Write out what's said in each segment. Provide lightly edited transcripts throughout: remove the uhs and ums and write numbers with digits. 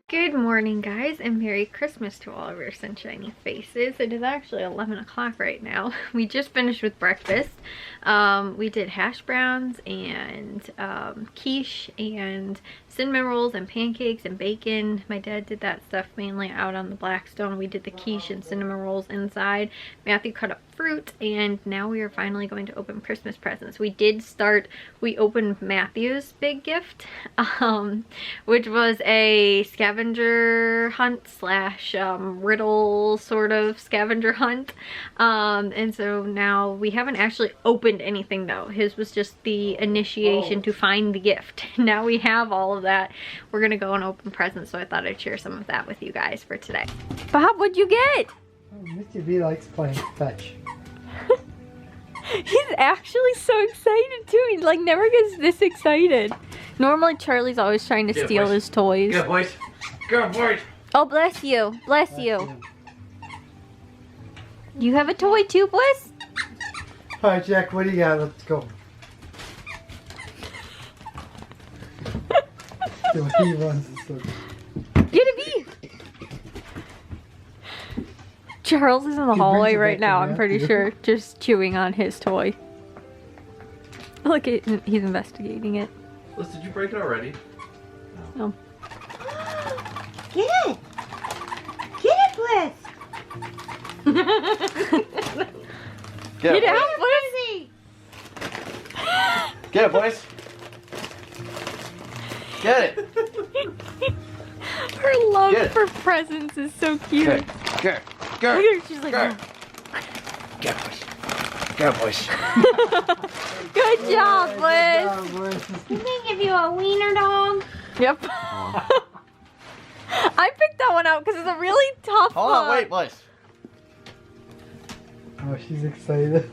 Good morning, guys, and Merry Christmas to all of your sunshiny faces. It is actually 11 o'clock right now. We just finished with breakfast. We did hash browns and quiche and cinnamon rolls and pancakes and bacon. My dad did that stuff mainly out on the Blackstone. We did the quiche and cinnamon rolls inside. Matthew cut up fruit, and now we are finally going to open Christmas presents. We opened Matthew's big gift, which was a scavenger hunt slash riddle sort of scavenger hunt. And so now we haven't actually opened anything though. His was just the initiation to find the gift. Now we have all of that. We're gonna go and open presents, so I thought I'd share some of that with you guys for today. Bob, what'd you get? Oh, Mr. B likes playing fetch. He's actually so excited too. He like never gets this excited. Normally Charlie's always trying to steal his toys. Good boys. Good boys. Oh, bless you. Bless you. You have a toy too, Bliss? Alright, Jack, what do you got? Let's go. The way he runs is so good. Get a bee! Charles is in the hallway right now, I'm pretty sure, just chewing on his toy. Look, he's investigating it. Liz, did you break it already? No. Get it! Get it, Bliss! Get out, Bliss! Get it, boys. Get it. Her love Get it. for presents is so cute. Get it. Get it. Get Look it. at her, she's like, Get it. Get it, boys. Get it, boys. good job, Bliss! Good job, Bliss. Did they give you a wiener dog? Yep. I picked that one out because it's a really tough Hold on, wait, boys. Oh, she's excited.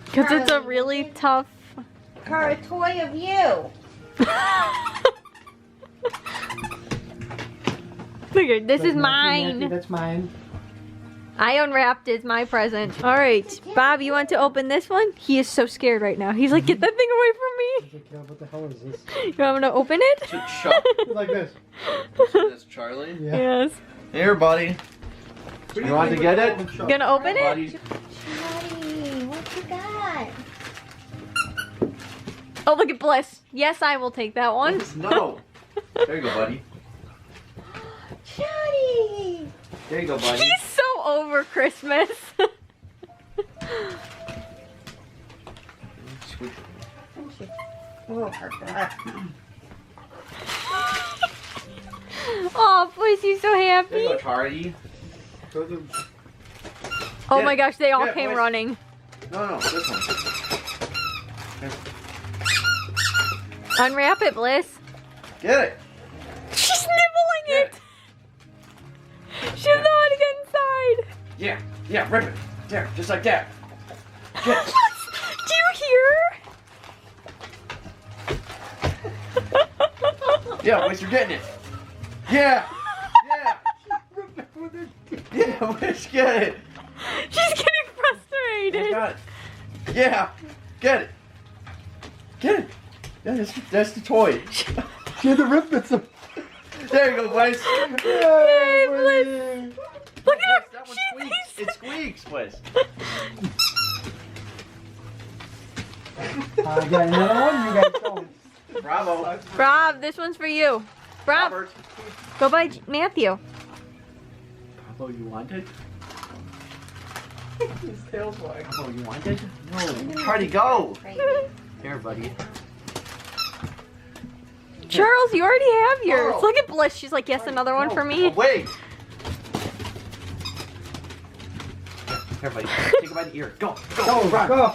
because it's a really tough. Or a toy of you? Look at this is Matthew, mine. that's mine. I unwrapped it. It's my present. All right, Bob, you want to open this one? He is so scared right now. He's like, get that thing away from me. He's like, what the hell is this? You want me to open it? Chuck. It's like this. That's Charlie. Yeah. Yes. Here, buddy. You want to get it? You gonna open it? Buddy. Daddy, what you got? Oh, look at Bliss. Yes, I will take that one. No. There you go, buddy. Daddy! There you go, buddy. He's so over Christmas. Sweet. Oh, her God. Oh, Bliss, he's so There you happy. go, Charlie. Oh Get my it. gosh, they all Get it, came boys. running. No, this one. Here. Unwrap it, Bliss. Get it. She's nibbling Get it. She doesn't know how to get inside. Yeah, rip it. There, just like that. Get it. Do you hear? Yeah, boys, you're getting it. Yeah. Yeah, let's get it. She's getting I frustrated. got it. Yeah, get it. Get it. Yeah, that's the toy. She had to rip it. So. There you go, boys. Yay, Bliss. Look at her. That one She squeaks. thinks- It squeaks, boys. I got another one. You guys go. Bravo. Rob, this one's for you. Rob, Robert. go by Matthew. Bravo, you want it? His tail's wide. Bravo, you want it? No. Charlie, go. Here, buddy. Charles, you already have yours. Oh. Look at Bliss. She's like, yes, another one for me. Oh, wait. Here, buddy. Take it by the ear. Go, Go, run. go.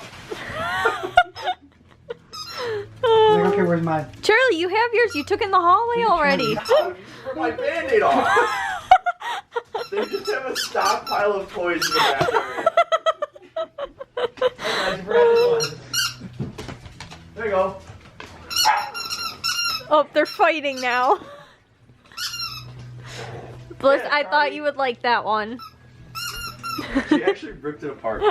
Like, okay, where's mine? Charlie, you have yours. You took in the hallway already. Oh, you ripped my Band-Aid off. They just have a stockpile of toys in the back area. There you go. Oh, they're fighting now. Bliss, Yeah, I thought Charlie. you would like that one. She actually ripped it apart.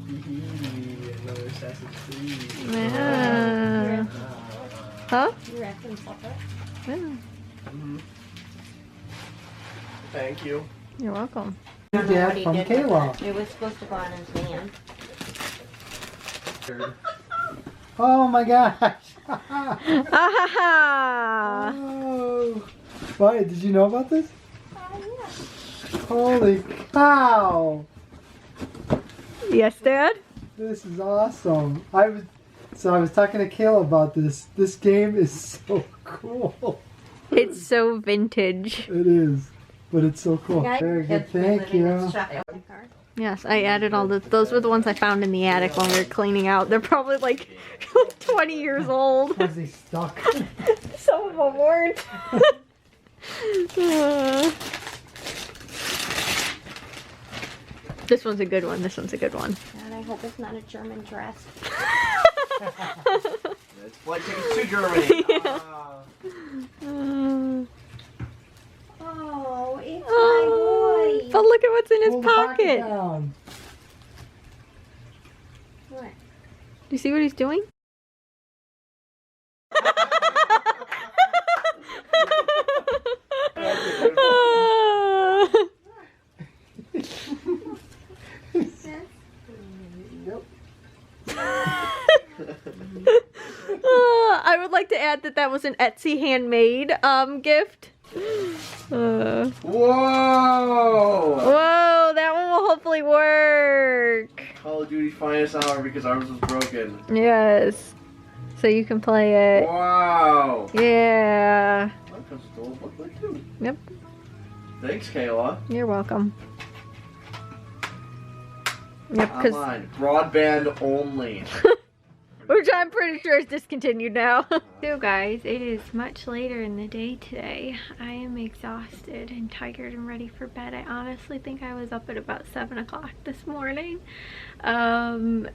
Another Assassin's Creed. Yeah. Huh? You wrapped them separate? Yeah. Mhm. Thank you. You're welcome. I don't know what Dad he from did with Kayla. it. It was supposed to go on his hand. Oh my gosh. Ah! Oh. Why? Did you know about this? Oh, Holy cow. Yes, Dad? This is awesome. I was talking to Kayla about this. This game is so cool. It's so vintage. It is. But it's so cool. yeah. Very good. It's been Thank living you. in shock. Yes, I added all the, those were the ones I found in the attic when we were cleaning out. They're probably like 20 years old. Was he stuck? Some of them weren't. This one's a good one. This one's a good one. God, I hope it's not a German dress. It's flight tickets to Germany. Yeah. Oh, it's Oh, my boy. but look at what's in his Pull the pocket pocket. down. What? Do you see what he's doing? Yep. I would like to add that that was an Etsy handmade gift. Whoa! Whoa, that one will hopefully work. Call of Duty finest hour because ours was broken. Yes. So you can play it. Wow! Yeah. That comes with a little booklet too. Yep. Thanks, Kayla. You're welcome. Yep, because Online, broadband only. which I'm pretty sure is discontinued now. So guys, it is much later in the day today. I am exhausted and tired and ready for bed. I honestly think I was up at about 7 o'clock this morning. And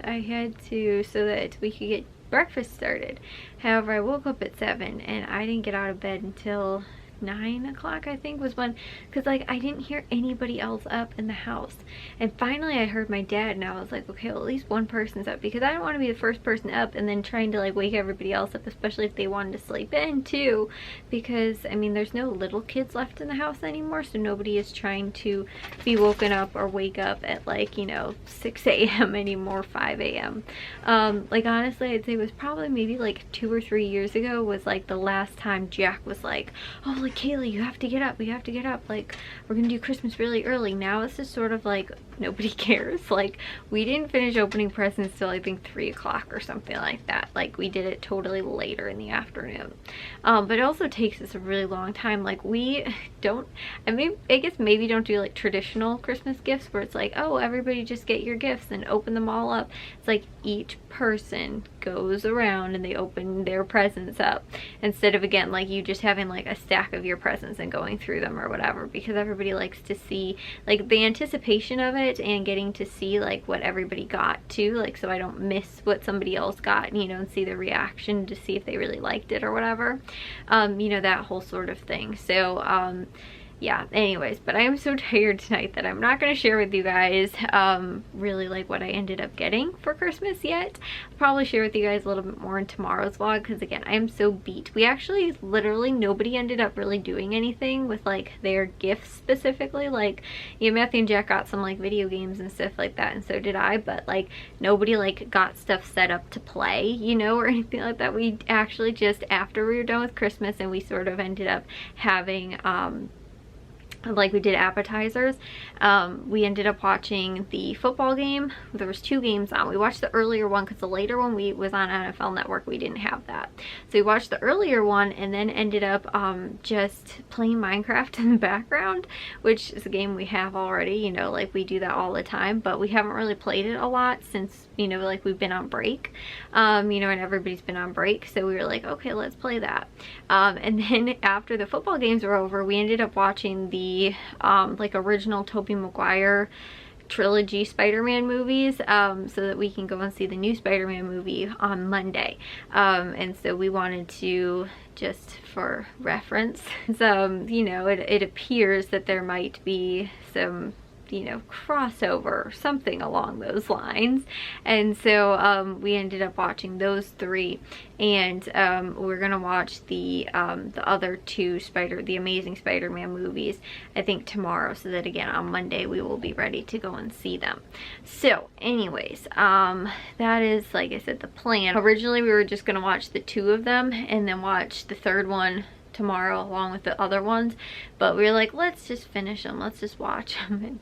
I had to, so that we could get breakfast started. However, I woke up at 7 and I didn't get out of bed until 9 o'clock, I think, was when, because like I didn't hear anybody else up in the house. And finally I heard my dad, and I was like, okay, well, at least one person's up, because I don't want to be the first person up and then trying to like wake everybody else up, especially if they wanted to sleep in too, because I mean there's no little kids left in the house anymore, so nobody is trying to be woken up or wake up at like, you know, 6 a.m. anymore, 5 a.m. Like honestly I'd say it was probably maybe like 2 or 3 years ago was like the last time Jack was like, oh, like Kayla, you have to get up, we have to get up, like we're gonna do Christmas really early. Now it's just sort of like nobody cares. Like we didn't finish opening presents till I think 3 o'clock or something like that. Like we did it totally later in the afternoon. But it also takes us a really long time. Like we don't, I guess maybe don't do like traditional Christmas gifts where it's like, oh, everybody just get your gifts and open them all up. It's like each person goes around and they open their presents up, instead of again like you just having like a stack of your presents and going through them or whatever, because everybody likes to see like the anticipation of it and getting to see like what everybody got too, like so I don't miss what somebody else got, you know, and see the reaction to see if they really liked it or whatever, you know, that whole sort of thing. So yeah, anyways, but I am so tired tonight that I'm not going to share with you guys really like what I ended up getting for Christmas yet. I'll probably share with you guys a little bit more in tomorrow's vlog, because again, I am so beat. We actually literally nobody ended up really doing anything with like their gifts specifically. Like, you know, Matthew and Jack got some like video games and stuff like that, and so did I, but like nobody like got stuff set up to play, you know, or anything like that. We actually just, after we were done with Christmas and we sort of ended up having like we did appetizers, we ended up watching the football game. There was 2 games on. We watched the earlier one because the later one was on NFL Network. We didn't have that, so we watched the earlier one and then ended up just playing Minecraft in the background, which is a game we have already, you know, like we do that all the time, but we haven't really played it a lot since, you know, like we've been on break, you know, and everybody's been on break, so we were like, okay, let's play that. And then after the football games were over, we ended up watching the like original Tobey Maguire trilogy Spider-Man movies, so that we can go and see the new Spider-Man movie on Monday. And so we wanted to, just for reference, you know, it appears that there might be some, you know, crossover or something along those lines. And so we ended up watching those 3, and we're gonna watch the other 2 the Amazing Spider-Man movies, I think tomorrow, so that again on Monday we will be ready to go and see them. So anyways, that is, like I said, the plan. Originally we were just gonna watch the 2 of them and then watch the 3rd one tomorrow along with the other ones, but we were like, let's just finish them, let's just watch them. And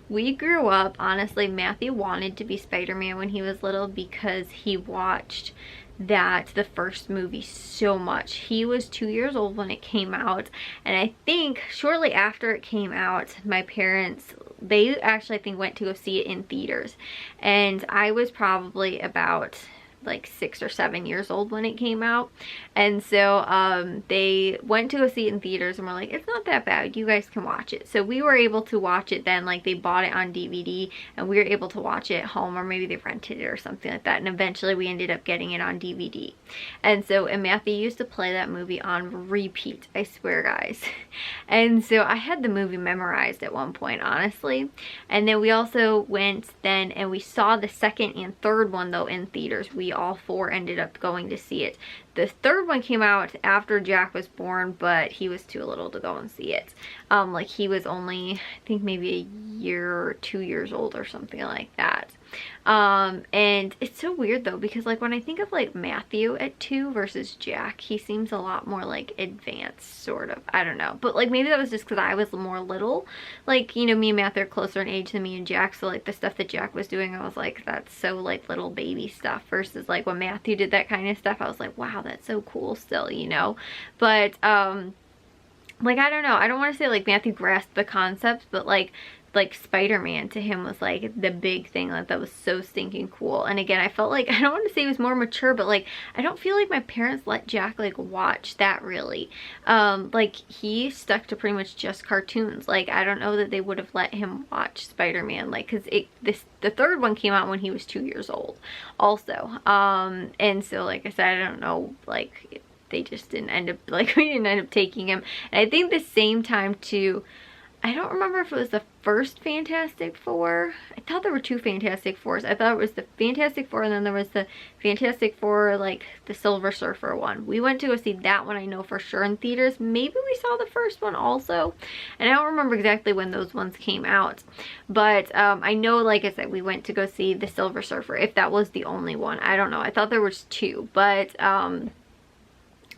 we grew up, honestly, Matthew wanted to be Spider-Man when he was little because he watched the first movie so much. He was 2 years old when it came out, and I think shortly after it came out, my parents, they actually, I think, went to go see it in theaters, and I was probably about like 6 or 7 years old when it came out. And so they went to go see it in theaters and were like, it's not that bad, you guys can watch it. So we were able to watch it then, like they bought it on DVD and we were able to watch it at home, or maybe they rented it or something like that, and eventually we ended up getting it on DVD. And so, and Matthew used to play that movie on repeat, I swear, guys. And so I had the movie memorized at one point, honestly. And then we also went then and we saw the 2nd and 3rd one though in theaters. We all 4 ended up going to see it. The 3rd one came out after Jack was born, but he was too little to go and see it. Like he was only, I think, maybe a year or 2 years old or something like that. And it's so weird though, because like when I think of like Matthew at 2 versus Jack, he seems a lot more like advanced, sort of. I don't know, but like maybe that was just because I was more little. Like, you know, me and Matthew are closer in age than me and Jack, so like the stuff that Jack was doing, I was like, that's so like little baby stuff, versus like when Matthew did that kind of stuff, I was like, wow, that's so cool still, you know. But like, I don't know, I don't want to say like Matthew grasped the concept, but like Spider-Man to him was like the big thing. Like that was so stinking cool. And again, I felt like, I don't want to say he was more mature, but like I don't feel like my parents let Jack like watch that really. Like he stuck to pretty much just cartoons. Like I don't know that they would have let him watch Spider-Man, like, because the 3rd one came out when he was 2 years old also. And so like I said, I don't know, like they just didn't end up, like we didn't end up taking him. And I think the same time too, I don't remember if it was the first Fantastic Four. I thought there were 2 Fantastic Fours. I thought it was the Fantastic Four and then there was the Fantastic Four, like the Silver Surfer one. We went to go see that one, I know for sure, in theaters. Maybe we saw the first one also. And I don't remember exactly when those ones came out. But I know, like I said, we went to go see the Silver Surfer, if that was the only one. I don't know. I thought there was 2. But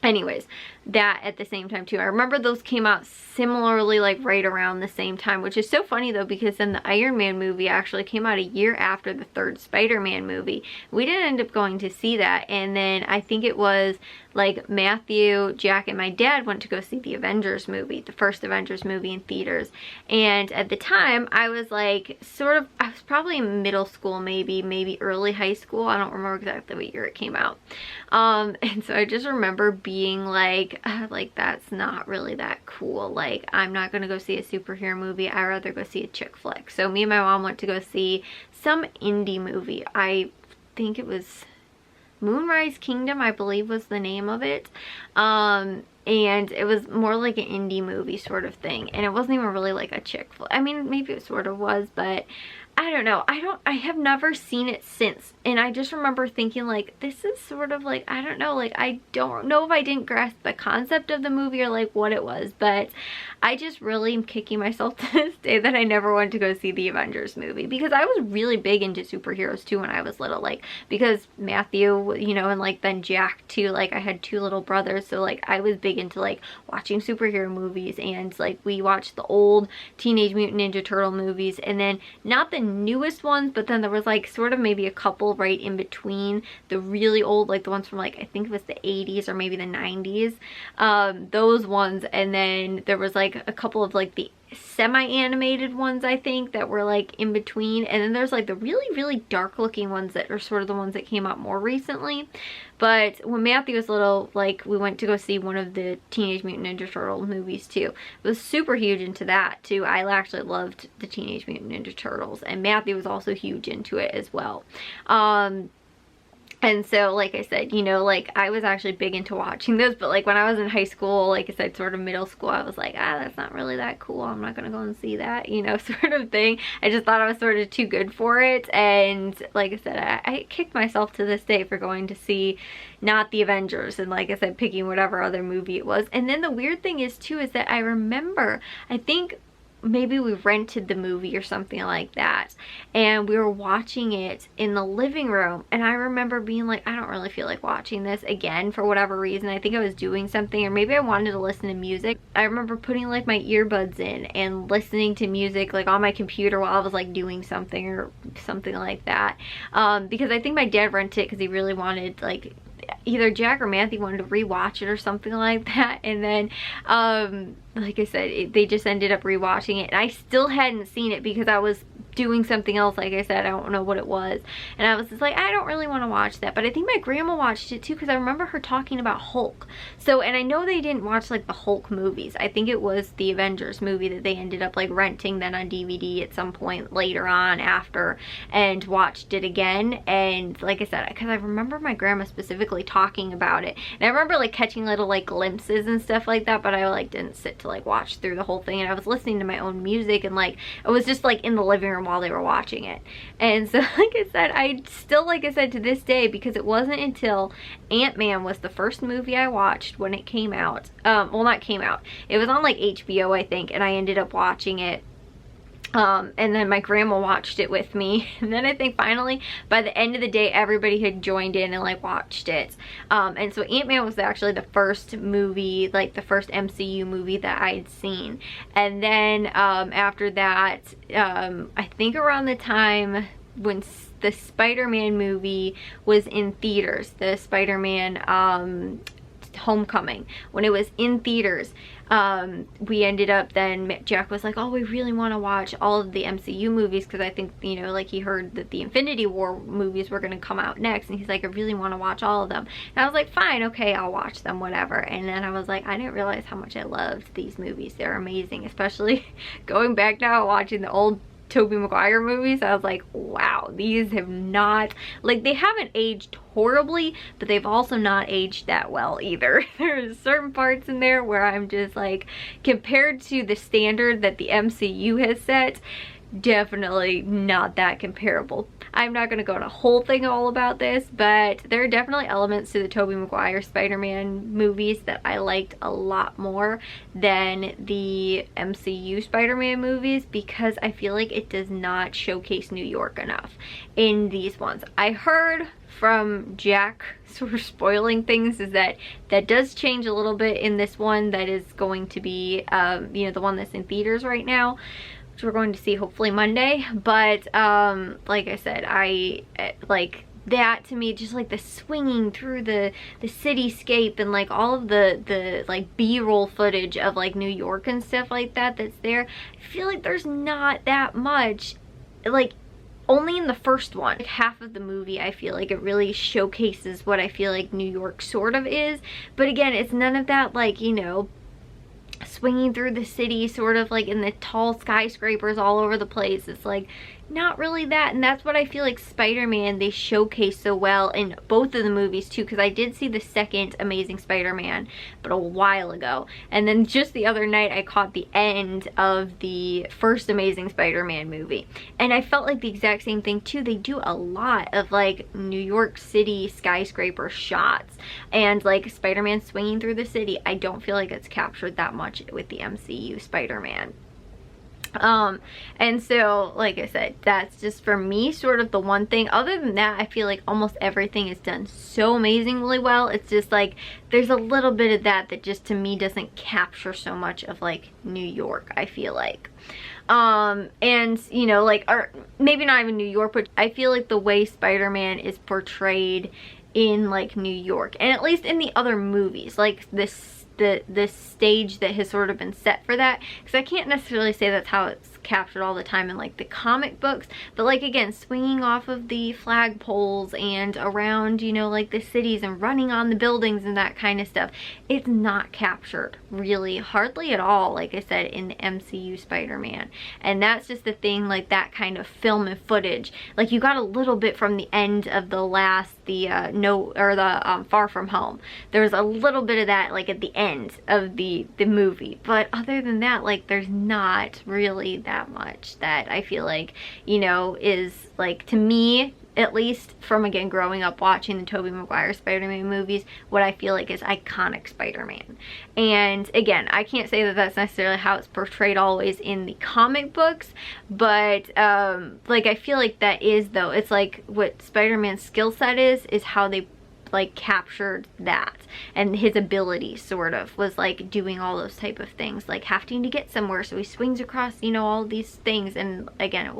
anyways, that at the same time too. I remember those came out similarly, like right around the same time, which is so funny though, because then the Iron Man movie actually came out a year after the 3rd Spider-Man movie. We didn't end up going to see that, and then I think it was like Matthew, Jack, and my dad went to go see the Avengers movie, the first Avengers movie in theaters. And at the time I was like I was probably in middle school, maybe early high school. I don't remember exactly what year it came out. And so I just remember being like that's not really that cool. Like, I'm not gonna go see a superhero movie, I'd rather go see a chick flick. So me and my mom went to go see some indie movie. I think it was Moonrise Kingdom, I believe was the name of it. And it was more like an indie movie sort of thing, and it wasn't even really like a chick flick. I mean, maybe it sort of was, but I don't know. I have never seen it since, and I just remember thinking like, this is sort of like, I don't know, like I don't know if I didn't grasp the concept of the movie or like what it was, but I just really am kicking myself to this day that I never went to go see the Avengers movie, because I was really big into superheroes too when I was little, like because Matthew, you know, and like then Jack too, like I had 2 little brothers, so like I was big into like watching superhero movies, and like we watched the old Teenage Mutant Ninja Turtle movies, and then not the newest ones, but then there was like sort of maybe a couple right in between the really old, like the ones from like I think it was the 80s or maybe the 90s, those ones. And then there was like a couple of like the semi-animated ones, I think, that were like in between, and then there's like the really dark looking ones that are sort of the ones that came out more recently. But when Matthew was little, like we went to go see one of the Teenage Mutant Ninja Turtle movies too. I was super huge into that too. I actually loved the Teenage Mutant Ninja Turtles, and Matthew was also huge into it as well. And so, like I said, you know, like I was actually big into watching those, but like when I was in high school, like I said, sort of middle school, I was like, that's not really that cool. I'm not gonna go and see that, you know, sort of thing. I just thought I was sort of too good for it. And like I said, I kicked myself to this day for going to see not the Avengers, and like I said, picking whatever other movie it was. And then the weird thing is too, is that I remember, I think maybe we rented the movie or something like that, and we were watching it in the living room, and I remember being like, I don't really feel like watching this again for whatever reason. I think I was doing something, or maybe I wanted to listen to music. I remember putting like my earbuds in and listening to music like on my computer while I was like doing something or something like that, because I think my dad rented it because he really wanted, like, either Jack or Matthew wanted to rewatch it or something like that. And then like I said, they just ended up rewatching it, and I still hadn't seen it because I was doing something else. Like I said, I don't know what it was, and I was just like, I don't really want to watch that. But I think my grandma watched it too, because I remember her talking about Hulk. So, and I know they didn't watch like the Hulk movies. I think it was the Avengers movie that they ended up like renting then on DVD at some point later on after, and watched it again. And like I said, because I remember my grandma specifically talking about it, and I remember like catching little like glimpses and stuff like that, but I like didn't sit to like watch through the whole thing. And I was listening to my own music, and like I was just like in the living room while they were watching it. And so like I said, I still, like I said, to this day, because it wasn't until Ant-Man was the first movie I watched when it came out, well, not came out, it was on like HBO I think, and I ended up watching it. And then my grandma watched it with me, and then I think finally by the end of the day everybody had joined in and like watched it. And so Ant-Man was actually the first movie, like the first MCU movie that I'd seen. And then after that, I think around the time when the Spider-Man movie was in theaters, the Spider-Man Homecoming, when it was in theaters, we ended up, then Jack was like, oh, we really want to watch all of the MCU movies, because I think, you know, like he heard that the Infinity War movies were going to come out next, and he's like, I really want to watch all of them. And I was like, fine, okay, I'll watch them, whatever. And then I was like, I didn't realize how much I loved these movies. They're amazing, especially going back now watching the old Tobey Maguire movies. I was like, wow, these have not, like, they haven't aged horribly, but they've also not aged that well either. There's certain parts in there where I'm just like, compared to the standard that the MCU has set, definitely not that comparable. I'm not going to go on a whole thing all about this, but there are definitely elements to the Tobey Maguire Spider-Man movies that I liked a lot more than the MCU Spider-Man movies, because I feel like it does not showcase New York enough in these ones. I heard from Jack sort of spoiling things is that that does change a little bit in this one that is going to be you know, the one that's in theaters right now, which we're going to see hopefully Monday. But like I said, I like that, to me, just like the swinging through the cityscape and like all of the like B-roll footage of like New York and stuff like that that's there. I feel like there's not that much, like only in the first one. Like half of the movie, I feel like it really showcases what I feel like New York sort of is, but again, it's none of that, like, you know, swinging through the city sort of like in the tall skyscrapers all over the place. It's like not really that, and that's what I feel like Spider-Man, they showcase so well in both of the movies too, because I did see the second Amazing Spider-Man but a while ago, and then just the other night I caught the end of the first Amazing Spider-Man movie, and I felt like the exact same thing too. They do a lot of like New York City skyscraper shots and like Spider-Man swinging through the city. I don't feel like it's captured that much with the MCU Spider-Man. And so, like I said, that's just for me sort of the one thing. Other than that, I feel like almost everything is done so amazingly well. It's just like there's a little bit of that just to me doesn't capture so much of like New York, I feel like. And you know, like, or maybe not even New York, but I feel like the way Spider-Man is portrayed in like New York, and at least in the other movies, like this stage that has sort of been set for that, because I can't necessarily say that's how it's captured all the time in like the comic books, but like again, swinging off of the flagpoles and around, you know, like the cities and running on the buildings and that kind of stuff, it's not captured really hardly at all, like I said, in the MCU Spider-Man. And that's just the thing, like that kind of film and footage, like you got a little bit from the end of the Far From Home. There's a little bit of that like at the end of the movie, but other than that, like there's not really that much that I feel like, you know, is like, to me at least, from again growing up watching the Tobey Maguire Spider-Man movies, what I feel like is iconic Spider-Man. And again, I can't say that that's necessarily how it's portrayed always in the comic books, but like I feel like that is, though, it's like what Spider-Man's skill set is how they like captured that, and his ability sort of was like doing all those type of things, like having to get somewhere, so he swings across, you know, all these things. And again,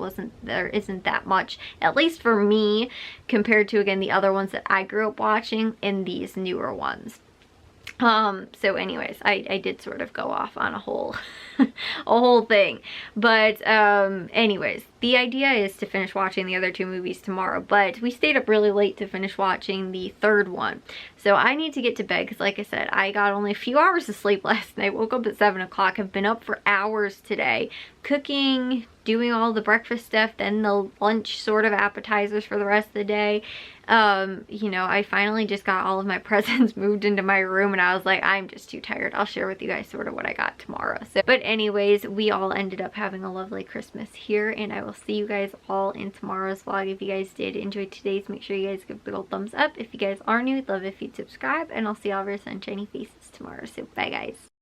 there isn't that much, at least for me, compared to again the other ones that I grew up watching in these newer ones. So anyways, I did sort of go off on a whole a whole thing, but anyways, the idea is to finish watching the other two movies tomorrow, but we stayed up really late to finish watching the third one, so I need to get to bed because like I said, I got only a few hours of sleep last night. Woke up at 7 o'clock. I've been up for hours today, cooking, doing all the breakfast stuff, then the lunch sort of appetizers for the rest of the day. You know, I finally just got all of my presents moved into my room, and I was like, I'm just too tired. I'll share with you guys sort of what I got tomorrow. So, but anyways, we all ended up having a lovely Christmas here, and I will see you guys all in tomorrow's vlog. If you guys did enjoy today's, make sure you guys give a big old thumbs up. If you guys are new, I'd love if you'd subscribe, and I'll see all of your sunshiny faces tomorrow. So bye guys.